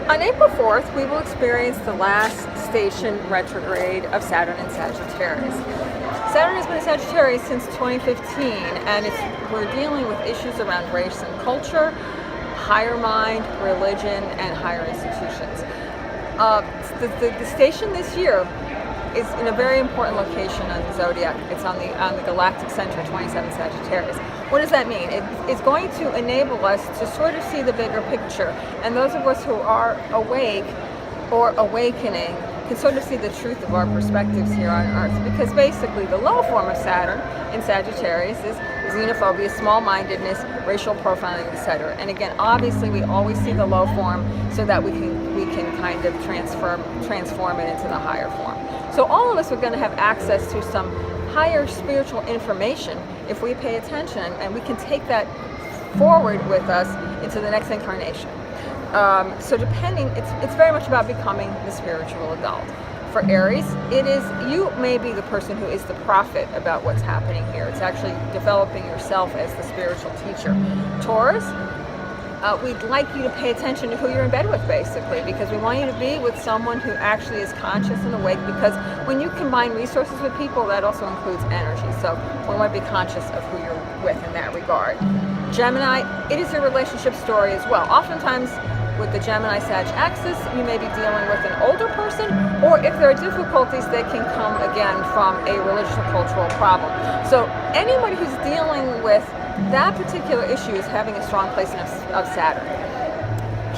On April 4th, we will experience the last station retrograde of Saturn in Sagittarius. Saturn has been in Sagittarius since 2015, and we're dealing with issues around race and culture, higher mind, religion, and higher institutions. The station this year is in a very important location on the zodiac. It's on the galactic center, 27 Sagittarius. What does that mean? It's going to enable us to sort of see the bigger picture, and those of us who are awake or awakening can sort of see the truth of our perspectives here on Earth. Because basically the low form of Saturn in Sagittarius is xenophobia, small-mindedness, racial profiling, etc. And again, obviously we always see the low form so that we can kind of transform it into the higher form. So all of us are going to have access to some higher spiritual information if we pay attention, and we can take that forward with us into the next incarnation. So depending, it's very much about becoming the spiritual adult. For Aries, you may be the person who is the prophet about what's happening here. It's actually developing yourself as the spiritual teacher. Taurus, we'd like you to pay attention to who you're in bed with, basically, because we want you to be with someone who actually is conscious and awake, because when you combine resources with people, that also includes energy. So we want to be conscious of who you're with in that regard. Gemini, it is a relationship story as well. Oftentimes, with the Gemini-Sag axis, you may be dealing with an older person, or if there are difficulties, they can come again from a religious or cultural problem. So anybody who's dealing with that particular issue is having a strong placement of Saturn.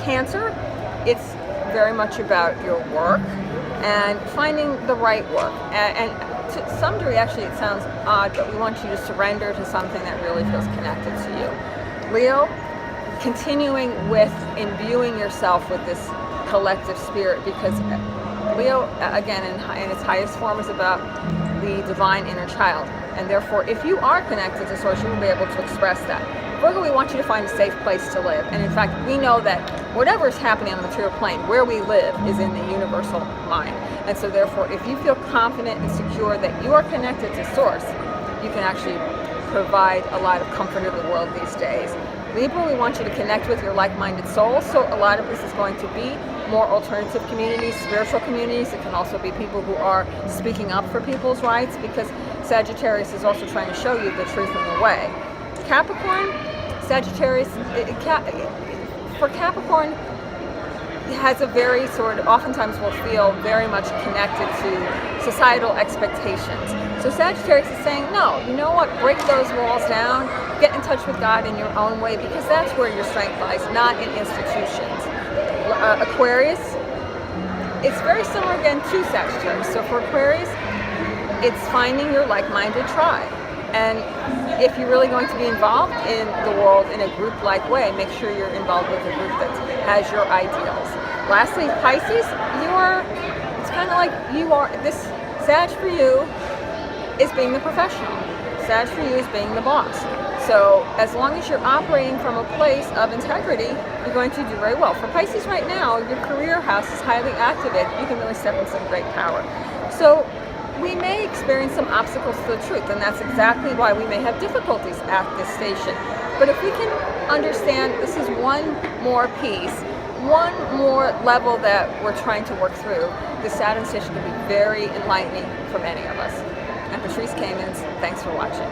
Cancer, it's very much about your work and finding the right work. And to some degree, actually, it sounds odd, but we want you to surrender to something that really feels connected to you. Leo, continuing with imbuing yourself with this collective spirit, because Leo, again, in its highest form, is about the divine inner child. And therefore, if you are connected to Source, you will be able to express that. Virgo, we want you to find a safe place to live. And in fact, we know that whatever is happening on the material plane, where we live is in the universal mind. And so therefore, if you feel confident and secure that you are connected to Source, you can actually provide a lot of comfort in the world these days. Libra, we want you to connect with your like-minded soul. So a lot of this is going to be more alternative communities, spiritual communities. It can also be people who are speaking up for people's rights, because Sagittarius is also trying to show you the truth in the way. Capricorn, Sagittarius, for Capricorn, has a very sort of, oftentimes will feel very much connected to societal expectations. So Sagittarius is saying, no, you know what, break those walls down, get in touch with God in your own way, because that's where your strength lies, not in institutions. Aquarius, it's very similar again to Sagittarius. So for Aquarius, it's finding your like-minded tribe. And if you're really going to be involved in the world in a group-like way, make sure you're involved with a group that has your ideals. Lastly, Pisces, it's kind of like this Sag for you is being the professional. Sag for you is being the boss. So as long as you're operating from a place of integrity, you're going to do very well. For Pisces right now, your career house is highly activated. You can really step in some great power. So we may experience some obstacles to the truth, and that's exactly why we may have difficulties at this station. But if we can understand this is one more piece, one more level that we're trying to work through, the Saturn station can be very enlightening for many of us. I'm Patrice Kamins. Thanks for watching.